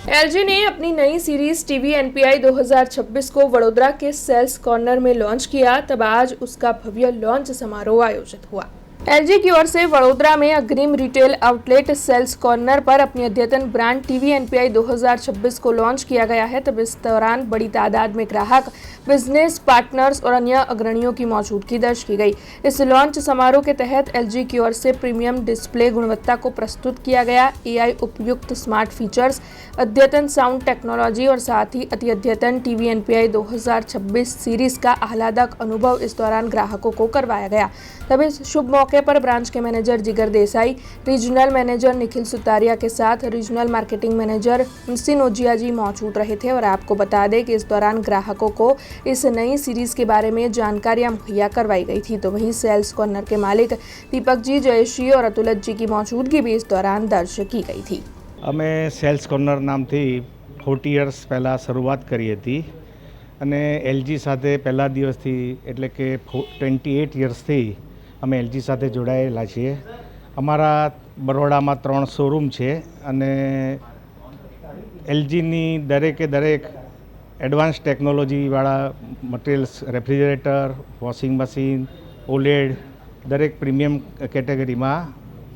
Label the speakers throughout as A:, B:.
A: LG ने अपनी नई सीरीज टीवी एनपीआई 2026 को वडोदरा के सेल्स कॉर्नर में लॉन्च किया। तब आज उसका भव्य लॉन्च समारोह आयोजित हुआ। एलजी की ओर से वडोदरा में अग्रिम रिटेल आउटलेट सेल्स कॉर्नर पर अपनी अद्यतन ब्रांड टीवी एनपीआई 2026 को लॉन्च किया गया है। तब इस दौरान बड़ी तादाद में ग्राहक, बिजनेस पार्टनर्स और अन्य अग्रणियों की मौजूदगी दर्ज की गई। इस लॉन्च समारोह के तहत एलजी की ओर से प्रीमियम डिस्प्ले गुणवत्ता को प्रस्तुत किया गया। एआई उपयुक्त स्मार्ट फीचर्स, अद्यतन साउंड टेक्नोलॉजी और साथ ही अति अद्यतन टीवी एनपीआई 2026 सीरीज का आह्लादक अनुभव इस दौरान ग्राहकों को करवाया गया। तब इस शुभ मौके पर ब्रांच के मैनेजर जिगर देसाई, रीजनल मैनेजर निखिल सुतारिया के साथ रीजनल मार्केटिंग मैनेजर मुंसी नोजिया जी मौजूद रहे थे। और आपको बता दें कि इस दौरान ग्राहकों को इस नई सीरीज के बारे में जानकारियां मुहैया करवाई गई थी। तो वहीं सेल्स कॉर्नर के मालिक दीपक जी, जयश्री और अतुलत जी की मौजूदगी भी इस दौरान दर्ज की गई थी।
B: અમે સેલ્સ કોર્નર નામથી 40 યર્સ પહેલાં શરૂઆત કરી હતી અને એલજી સાથે પહેલા દિવસથી એટલે કે 28 યર્સથી અમે એલજી સાથે જોડાયેલા છીએ। અમારા બરોડામાં 3 શોરૂમ છે અને એલજીની દરેકે દરેક એડવાન્સ ટેકનોલોજીવાળા materials, refrigerator, washing machine, OLED દરેક પ્રીમિયમ કેટેગરીમાં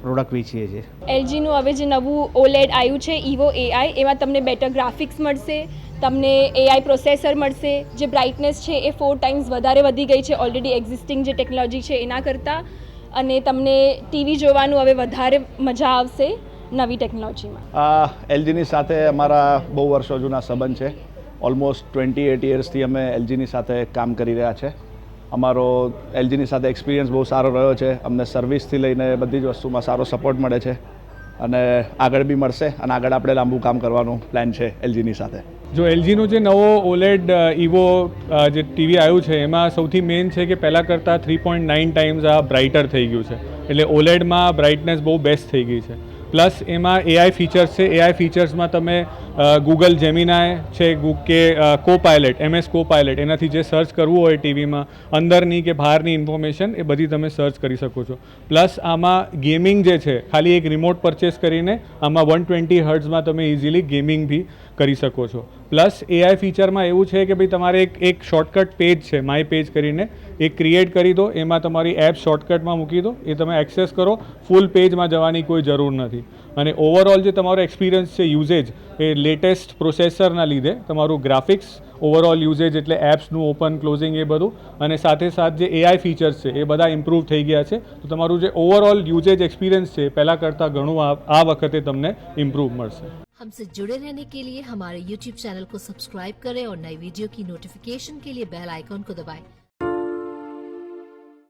B: પ્રોડક્ટ વેચીએ છીએ।
C: એલજીનું હવે જે નવું ઓલેડ આવ્યું છે ઇવો એઆઈ, એમાં તમને બેટર ગ્રાફિક્સ મળશે, તમને એઆઈ પ્રોસેસર મળશે, જે બ્રાઇટનેસ છે એ 4 ટાઈમ્સ વધારે વધી ગઈ છે ઓલરેડી એક્ઝિસ્ટિંગ જે ટેકનોલોજી છે એના કરતાં। અને તમને ટીવી જોવાનું હવે વધારે મજા આવશે નવી ટેકનોલોજીમાં।
D: એલજીની સાથે અમારા બહુ વર્ષો જૂના સંબંધ છે। ઓલમોસ્ટ 28 યર્સથી અમે એલજીની સાથે કામ કરી રહ્યા છે। અમારો એલજીની સાથે એક્સપિરિયન્સ બહુ સારો રહ્યો છે। અમને સર્વિસથી લઈને બધી જ વસ્તુમાં સારો સપોર્ટ મળે છે અને આગળ બી મળશે અને આગળ આપણે લાંબુ કામ કરવાનું પ્લાન છે એલજીની સાથે।
E: જો એલજીનો જે નવો ઓલેડ ઇવો જે ટીવી આવ્યું છે એમાં સૌથી મેઇન છે કે પહેલાં કરતાં 3.9 ટાઈમ્સ આ બ્રાઇટર થઈ ગયું છે। એટલે ઓલેડમાં બ્રાઇટનેસ બહુ બેસ્ટ થઈ ગઈ છે। પ્લસ એમાં એઆઈ ફીચર્સ છે। એઆઈ ફીચર્સમાં તમે ગૂગલ જેમિનાઈ છે કે કોપાયલટ, એમએસ કોપાયલટ, એનાથી જે સર્ચ કરવું હોય ટીવીમાં અંદરની કે બહારની ઇન્ફોર્મેશન એ બધી તમે સર્ચ કરી શકો છો। પ્લસ આમાં ગેમિંગ જે છે ખાલી એક રિમોટ પરચેસ કરીને આમાં 120 હર્ટ્ઝમાં તમે ઇઝીલી ગેમિંગ બી કરી શકો છો। પ્લસ એઆઈ ફીચરમાં એવું છે કે ભાઈ તમારે એક શોર્ટકટ પેજ છે માય પેજ કરીને, એ ક્રિએટ કરી દો, એમાં તમારી એપ શોર્ટકટમાં મૂકી દો, એ તમે એક્સેસ કરો, ફૂલ પેજમાં જવાની કોઈ જરૂર નથી। અને ઓવરઓલ જે તમારો એક્સપિરિયન્સ છે યુઝેજ એ લેટેસ્ટ પ્રોસેસરના લીધે તમારું ગ્રાફિક્સ, ઓવરઓલ યુઝેજ એટલે એપ્સનું ઓપન ક્લોઝિંગ એ બધું અને સાથે સાથ જે એઆઈ ફીચર્સ છે એ બધા ઇમ્પ્રૂવ થઈ ગયા છે। તો તમારું જે ઓવરઓલ યુઝેજ एक्सपीरियंस છે પહેલાં કરતાં ઘણું આ વખતે તમને ઇમ્પ્रूव મળશે।
F: हमसे जुड़े रहने के लिए हमारे YouTube चैनल को सब्सक्राइब करें और नई वीडियो की नोटिफिकेशन के लिए बेल आइकॉन को दबाएं।